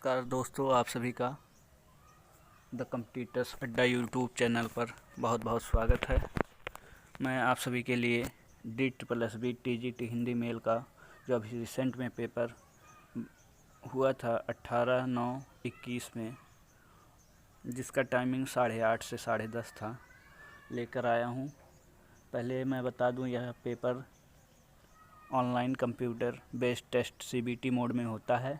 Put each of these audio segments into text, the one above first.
नमस्कार दोस्तों, आप सभी का द कम्पिटिटर्स अड्डा यूट्यूब चैनल पर बहुत बहुत स्वागत है। मैं आप सभी के लिए DSSB TGT हिंदी मेल का जो अभी रिसेंट में पेपर हुआ था 18/9/21 में, जिसका टाइमिंग 8:30 से 10:30 था, लेकर आया हूँ। पहले मैं बता दूँ, यह paper online computer based test CBT mode में होता है।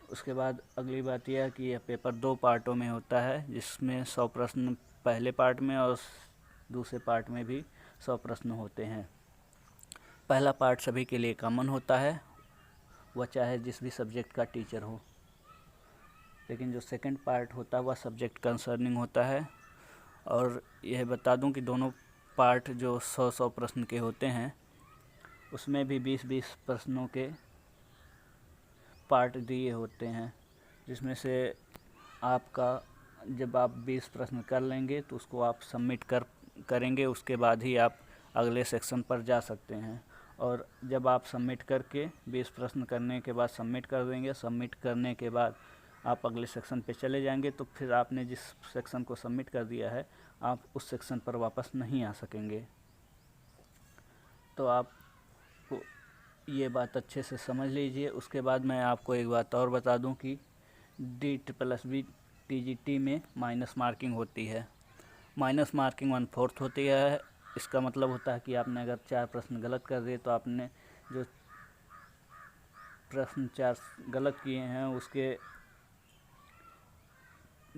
उसके बाद अगली बात यह है कि यह पेपर 2 पार्टों में होता है, जिसमें 100 प्रश्न पहले पार्ट में और दूसरे पार्ट में भी 100 प्रश्न होते हैं। पहला पार्ट सभी के लिए कॉमन होता है, वह चाहे जिस भी सब्जेक्ट का टीचर हो। लेकिन जो सेकंड पार्ट होता है वह सब्जेक्ट कंसर्निंग होता है। और यह बता दूं कि दोनों पार्ट जो 100 प्रश्न के होते हैं, उसमें भी 20-20 प्रश्नों के पार्ट दिए होते हैं, जिसमें से आपका जब आप 20 प्रश्न कर लेंगे तो उसको आप सबमिट करेंगे। उसके बाद ही आप अगले सेक्शन पर जा सकते हैं। और जब आप सबमिट करके 20 प्रश्न करने के बाद सबमिट कर देंगे, सबमिट करने के बाद आप अगले सेक्शन पे चले जाएंगे, तो फिर आपने जिस सेक्शन को सबमिट कर दिया है, आप उस सेक्शन पर वापस नहीं आ सकेंगे। तो आप ये बात अच्छे से समझ लीजिए। उसके बाद मैं आपको एक बात और बता दूं कि DSSB TGT में माइनस मार्किंग होती है। माइनस मार्किंग 1/4 होती है। इसका मतलब होता है कि आपने अगर 4 प्रश्न गलत कर दिए तो आपने जो प्रश्न 4 गलत किए हैं उसके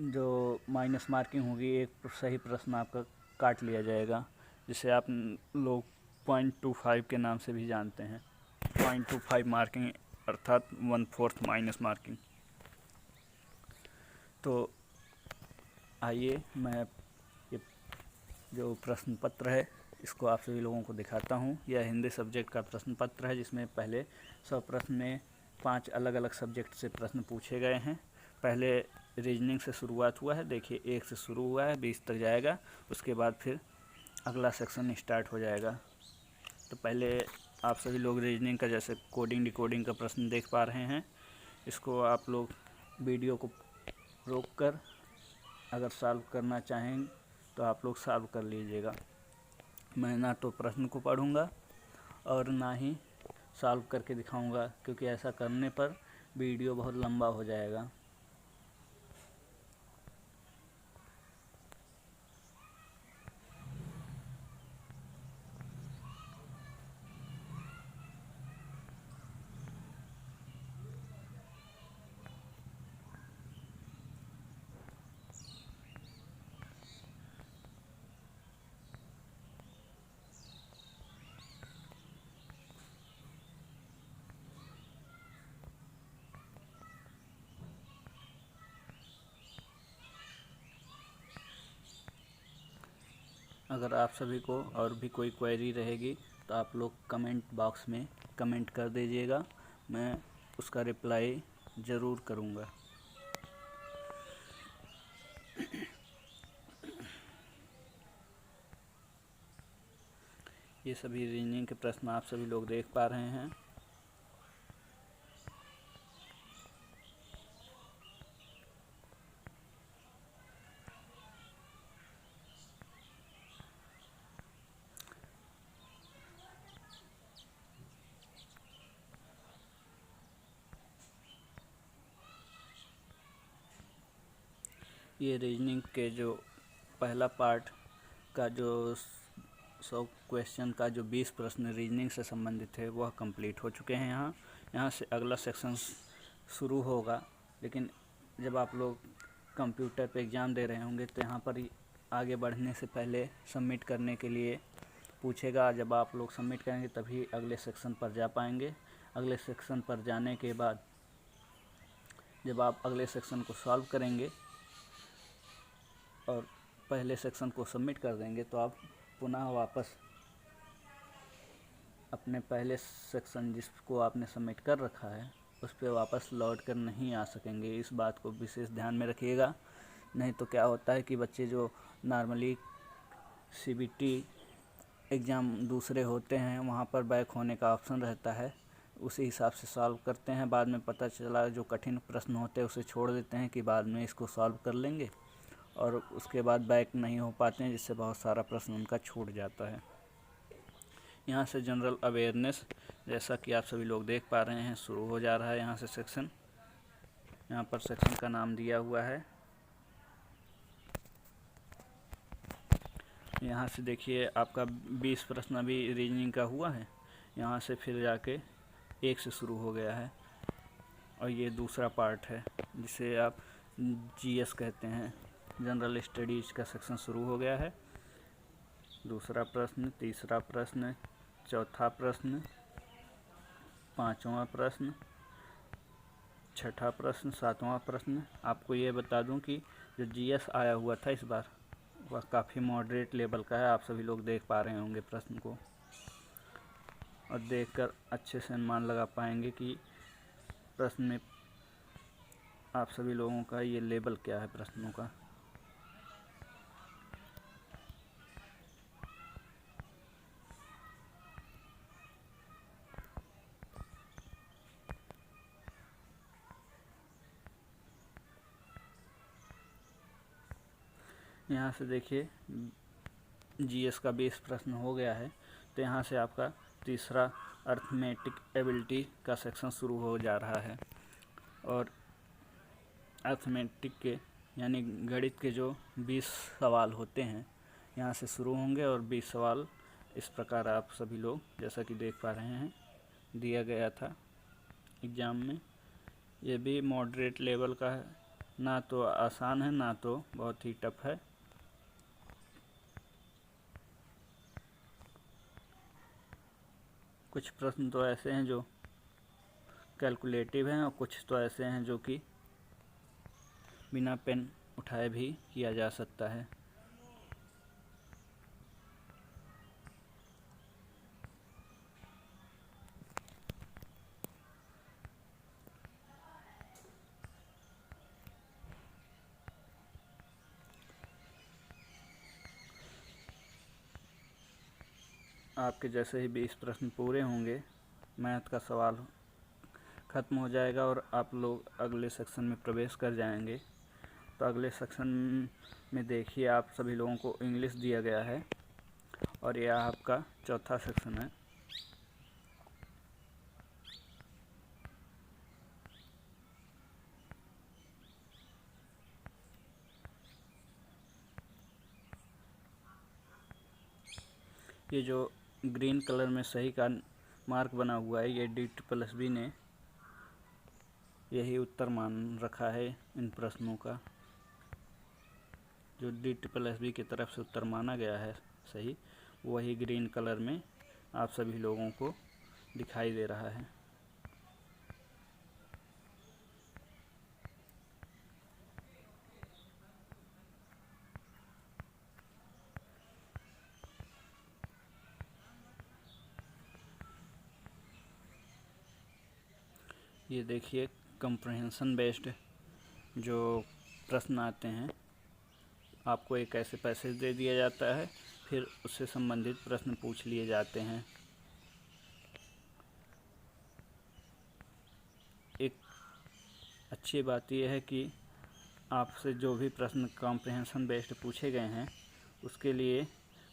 जो माइनस मार्किंग होगी, एक सही प्रश्न आपका काट लिया जाएगा, जिसे आप लोग 0.25 के नाम से भी जानते हैं। 0.25 मार्किंग अर्थात 1/4 माइनस मार्किंग। तो आइए मैं ये जो प्रश्न पत्र है इसको आप सभी लोगों को दिखाता हूँ। यह हिंदी सब्जेक्ट का प्रश्न पत्र है, जिसमें पहले 100 प्रश्न में 5 अलग अलग सब्जेक्ट से प्रश्न पूछे गए हैं। पहले रीजनिंग से शुरुआत हुआ है, देखिए 1 से शुरू हुआ है, 20 तक जाएगा। उसके बाद फिर अगला सेक्शन स्टार्ट हो जाएगा। तो पहले आप सभी लोग रीजनिंग का जैसे कोडिंग डिकोडिंग का प्रश्न देख पा रहे हैं। इसको आप लोग वीडियो को रोक कर अगर सॉल्व करना चाहें तो आप लोग सॉल्व कर लीजिएगा। मैं ना तो प्रश्न को पढ़ूंगा और ना ही सॉल्व करके दिखाऊंगा, क्योंकि ऐसा करने पर वीडियो बहुत लंबा हो जाएगा। अगर आप सभी को और भी कोई क्वेरी रहेगी तो आप लोग कमेंट बॉक्स में कमेंट कर दीजिएगा, मैं उसका रिप्लाई ज़रूर करूँगा। ये सभी रीजनिंग के प्रश्न आप सभी लोग देख पा रहे हैं। ये रीजनिंग के जो पहला पार्ट का जो 100 क्वेश्चन का जो 20 प्रश्न रीजनिंग से संबंधित है वह कंप्लीट हो चुके हैं। यहाँ से अगला सेक्शन शुरू होगा। लेकिन जब आप लोग कंप्यूटर पे एग्ज़ाम दे रहे होंगे तो यहाँ पर आगे बढ़ने से पहले सबमिट करने के लिए पूछेगा। जब आप लोग सबमिट करेंगे तभी अगले सेक्शन पर जा पाएंगे। अगले सेक्शन पर जाने के बाद जब आप अगले सेक्शन को सॉल्व करेंगे और पहले सेक्शन को सबमिट कर देंगे तो आप पुनः वापस अपने पहले सेक्शन जिसको आपने सबमिट कर रखा है उस पर वापस लौट कर नहीं आ सकेंगे। इस बात को विशेष ध्यान में रखिएगा। नहीं तो क्या होता है कि बच्चे जो नॉर्मली CBT एग्ज़ाम दूसरे होते हैं वहाँ पर बैक होने का ऑप्शन रहता है, उसी हिसाब से सॉल्व करते हैं। बाद में पता चला जो कठिन प्रश्न होते हैं उसे छोड़ देते हैं कि बाद में इसको सॉल्व कर लेंगे, और उसके बाद बैक नहीं हो पाते हैं, जिससे बहुत सारा प्रश्न उनका छूट जाता है। यहाँ से जनरल अवेयरनेस, जैसा कि आप सभी लोग देख पा रहे हैं, शुरू हो जा रहा है। यहाँ से सेक्शन, यहाँ पर सेक्शन का नाम दिया हुआ है। यहाँ से देखिए आपका 20 प्रश्न अभी रीजनिंग का हुआ है। यहाँ से फिर जाके 1 से शुरू हो गया है, और ये दूसरा पार्ट है जिसे आप जीएस कहते हैं। जनरल स्टडीज का सेक्शन शुरू हो गया है। दूसरा प्रश्न, तीसरा प्रश्न, चौथा प्रश्न, पांचवा प्रश्न, छठा प्रश्न, सातवां प्रश्न। आपको ये बता दूं कि जो जीएस आया हुआ था इस बार वह काफ़ी मॉडरेट लेवल का है। आप सभी लोग देख पा रहे होंगे प्रश्न को, और देखकर अच्छे से अनुमान लगा पाएंगे कि प्रश्न में आप सभी लोगों का ये लेवल क्या है प्रश्नों का। यहाँ से देखिए जीएस का 20 प्रश्न हो गया है, तो यहाँ से आपका तीसरा अर्थमेटिक एबिलिटी का सेक्शन शुरू हो जा रहा है। और अर्थमेटिक के यानी गणित के जो 20 सवाल होते हैं यहाँ से शुरू होंगे, और 20 सवाल इस प्रकार आप सभी लोग जैसा कि देख पा रहे हैं दिया गया था एग्ज़ाम में। ये भी मॉडरेट लेवल का है, ना तो आसान है ना तो बहुत ही टफ है। कुछ प्रश्न तो ऐसे हैं जो कैलकुलेटिव हैं, और कुछ तो ऐसे हैं जो कि बिना पेन उठाए भी किया जा सकता है। आपके जैसे ही 20 प्रश्न पूरे होंगे, मैथ का सवाल ख़त्म हो जाएगा और आप लोग अगले सेक्शन में प्रवेश कर जाएंगे। तो अगले सेक्शन में देखिए आप सभी लोगों को इंग्लिश दिया गया है, और यह आपका चौथा सेक्शन है। ये जो ग्रीन कलर में सही का मार्क बना हुआ है, ये DSSB ने यही उत्तर मान रखा है इन प्रश्नों का। जो DSSB की तरफ से उत्तर माना गया है सही, वही ग्रीन कलर में आप सभी लोगों को दिखाई दे रहा है। ये देखिए कंप्रहेंशन बेस्ड जो प्रश्न आते हैं, आपको एक ऐसे पैसेज दे दिया जाता है, फिर उससे संबंधित प्रश्न पूछ लिए जाते हैं। एक अच्छी बात यह है कि आपसे जो भी प्रश्न कॉम्प्रहेंशन बेस्ड पूछे गए हैं, उसके लिए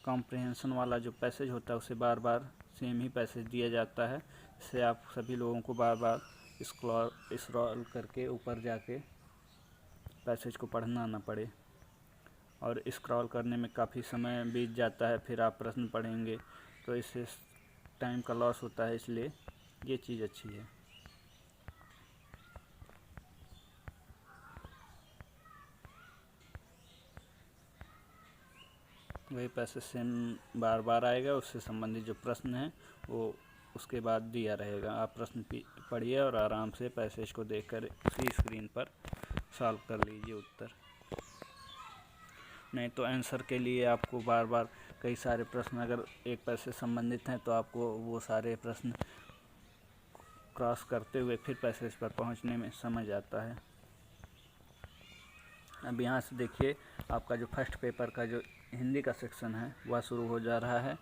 कॉम्प्रहेंशन वाला जो पैसेज होता है उसे बार बार सेम ही पैसेज दिया जाता है, जिससे आप सभी लोगों को बार बार स्क्रॉल करके ऊपर जाके पैसेज को पढ़ना ना पड़े। और स्क्रॉल करने में काफ़ी समय बीत जाता है, फिर आप प्रश्न पढ़ेंगे तो इससे टाइम का लॉस होता है, इसलिए ये चीज़ अच्छी है। वही पैसेज सेम बार बार आएगा, उससे संबंधित जो प्रश्न है वो उसके बाद दिया रहेगा। आप प्रश्न पढ़िए और आराम से पैसेज को देखकर उसी स्क्रीन पर सॉल्व कर लीजिए उत्तर। नहीं तो आंसर के लिए आपको बार बार कई सारे प्रश्न अगर एक पैसेज संबंधित हैं तो आपको वो सारे प्रश्न क्रॉस करते हुए फिर पैसेज पर पहुंचने में समय आता है। अब यहाँ से देखिए आपका जो फर्स्ट पेपर का जो हिंदी का सेक्शन है वह शुरू हो जा रहा है।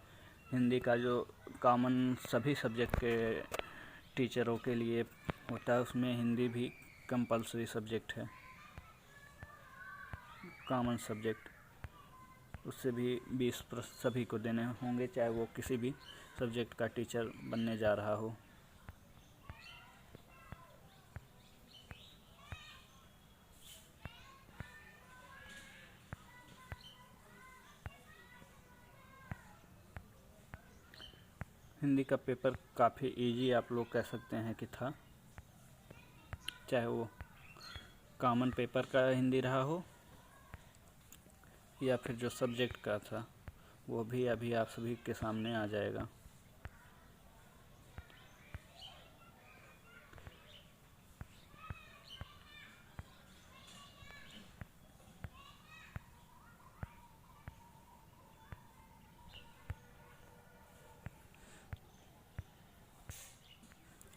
हिंदी का जो कॉमन सभी सब्जेक्ट के टीचरों के लिए होता है, उसमें हिंदी भी कंपलसरी सब्जेक्ट है, कॉमन सब्जेक्ट। उससे भी 20 प्रश्न सभी को देने होंगे, चाहे वो किसी भी सब्जेक्ट का टीचर बनने जा रहा हो। हिंदी का पेपर काफ़ी इजी आप लोग कह सकते हैं कि था, चाहे वो कॉमन पेपर का हिंदी रहा हो या फिर जो सब्जेक्ट का था, वो भी अभी आप सभी के सामने आ जाएगा।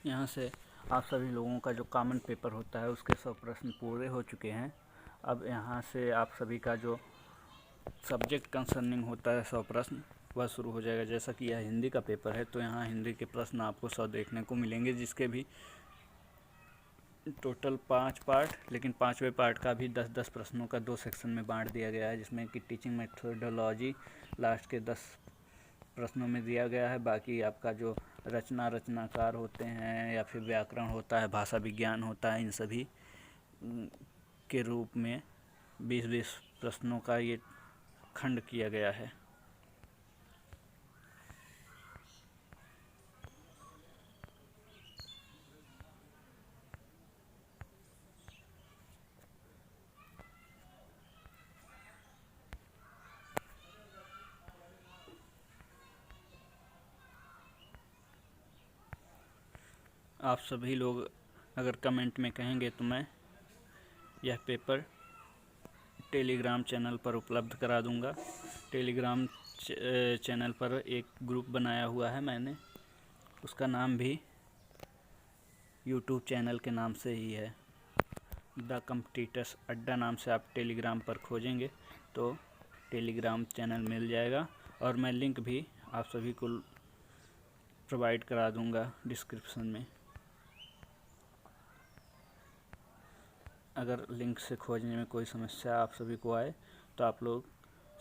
यहाँ से आप सभी लोगों का जो कॉमन पेपर होता है उसके 100 प्रश्न पूरे हो चुके हैं। अब यहाँ से आप सभी का जो सब्जेक्ट कंसर्निंग होता है 100 प्रश्न, वह शुरू हो जाएगा। जैसा कि यह हिंदी का पेपर है तो यहाँ हिंदी के प्रश्न आपको 100 देखने को मिलेंगे, जिसके भी टोटल 5 पार्ट, लेकिन 5वें पार्ट का भी 10-10 प्रश्नों का 2 सेक्शन में बांट दिया गया है, जिसमें कि टीचिंग मेथोडोलॉजी लास्ट के 10 प्रश्नों में दिया गया है। बाकी आपका जो रचनाकार होते हैं या फिर व्याकरण होता है, भाषा विज्ञान होता है, इन सभी के रूप में 20-20 प्रश्नों का ये खंड किया गया है। आप सभी लोग अगर कमेंट में कहेंगे तो मैं यह पेपर टेलीग्राम चैनल पर उपलब्ध करा दूंगा। टेलीग्राम चैनल पर एक ग्रुप बनाया हुआ है मैंने, उसका नाम भी यूट्यूब चैनल के नाम से ही है, द कॉम्पिटिटर्स अड्डा नाम से आप टेलीग्राम पर खोजेंगे तो टेलीग्राम चैनल मिल जाएगा। और मैं लिंक भी आप सभी को प्रोवाइड करा दूंगा डिस्क्रिप्शन में। अगर लिंक से खोजने में कोई समस्या आप सभी को आए तो आप लोग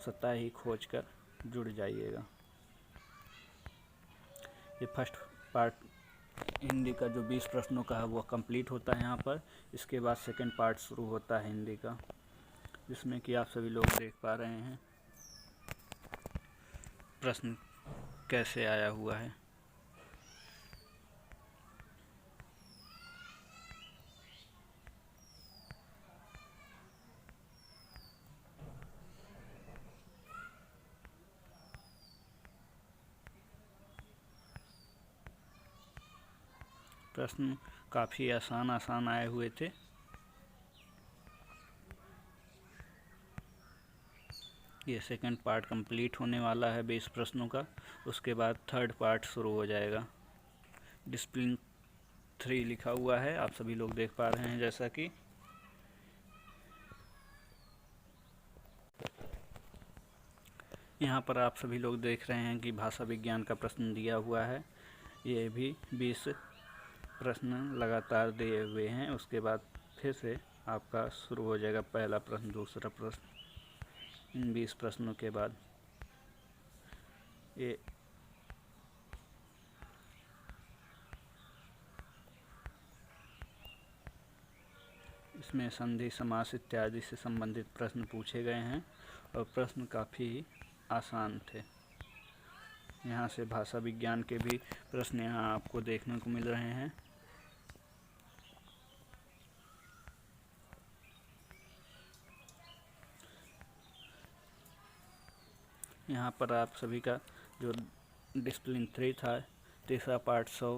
स्वतः ही खोज कर जुड़ जाइएगा। ये फर्स्ट पार्ट हिंदी का जो 20 प्रश्नों का है वो कंप्लीट होता है यहाँ पर। इसके बाद सेकंड पार्ट शुरू होता है हिंदी का, जिसमें कि आप सभी लोग देख पा रहे हैं प्रश्न कैसे आया हुआ है। प्रश्न काफ़ी आसान आए हुए थे। ये सेकंड पार्ट कंप्लीट होने वाला है 20 प्रश्नों का, उसके बाद थर्ड पार्ट शुरू हो जाएगा। डिसिप्लिन 3 लिखा हुआ है, आप सभी लोग देख पा रहे हैं। जैसा कि यहाँ पर आप सभी लोग देख रहे हैं कि भाषा विज्ञान का प्रश्न दिया हुआ है। ये भी 20 प्रश्न लगातार दिए हुए हैं। उसके बाद फिर से आपका शुरू हो जाएगा पहला प्रश्न, दूसरा प्रश्न। इन 20 प्रश्नों के बाद ये इसमें संधि समास इत्यादि से संबंधित प्रश्न पूछे गए हैं और प्रश्न काफ़ी आसान थे। यहाँ से भाषा विज्ञान के भी प्रश्न यहाँ आपको देखने को मिल रहे हैं। यहाँ पर आप सभी का जो डिसिप्लिन 3 था, तीसरा पार्ट 100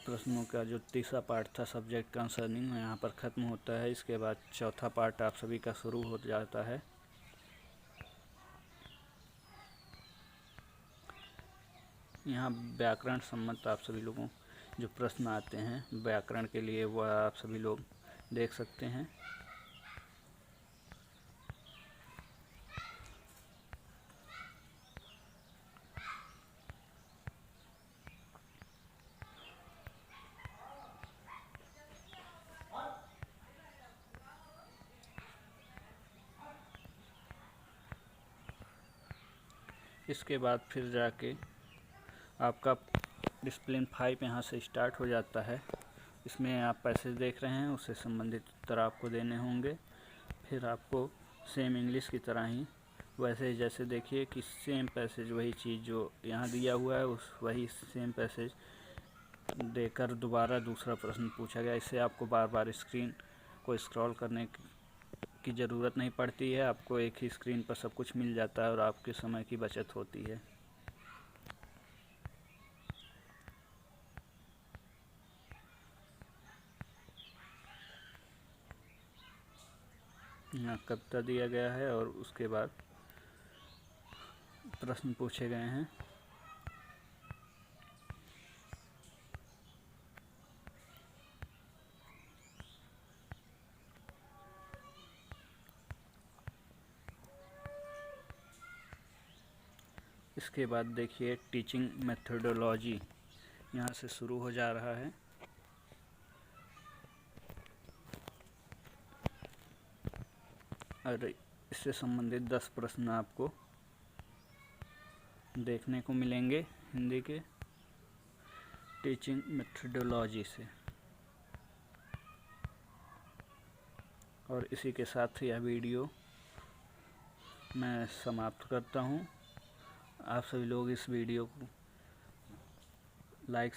प्रश्नों का जो तीसरा पार्ट था सब्जेक्ट कंसर्निंग, यहाँ पर ख़त्म होता है। इसके बाद चौथा पार्ट आप सभी का शुरू हो जाता है। यहाँ व्याकरण सम्मत आप सभी लोगों जो प्रश्न आते हैं व्याकरण के लिए, वह आप सभी लोग देख सकते हैं। इसके बाद फिर जाके आपका डिसिप्लिन 5 यहाँ से स्टार्ट हो जाता है। इसमें आप पैसेज देख रहे हैं, उससे संबंधित उत्तर आपको देने होंगे। फिर आपको सेम इंग्लिश की तरह ही वैसे ही जैसे देखिए कि सेम पैसेज वही चीज़ जो यहाँ दिया हुआ है उस वही सेम पैसेज देकर दोबारा दूसरा प्रश्न पूछा गया। इससे आपको बार बार स्क्रीन को स्क्रॉल करने की ज़रूरत नहीं पड़ती है, आपको एक ही स्क्रीन पर सब कुछ मिल जाता है और आपके समय की बचत होती है। यहाँ कविता दिया गया है और उसके बाद प्रश्न पूछे गए हैं। इसके बाद देखिए टीचिंग मेथोडोलॉजी यहाँ से शुरू हो जा रहा है। और इससे संबंधित 10 प्रश्न आपको देखने को मिलेंगे हिंदी के टीचिंग मेथोडोलॉजी से। और इसी के साथ यह वीडियो मैं समाप्त करता हूँ। आप सभी लोग इस वीडियो को लाइक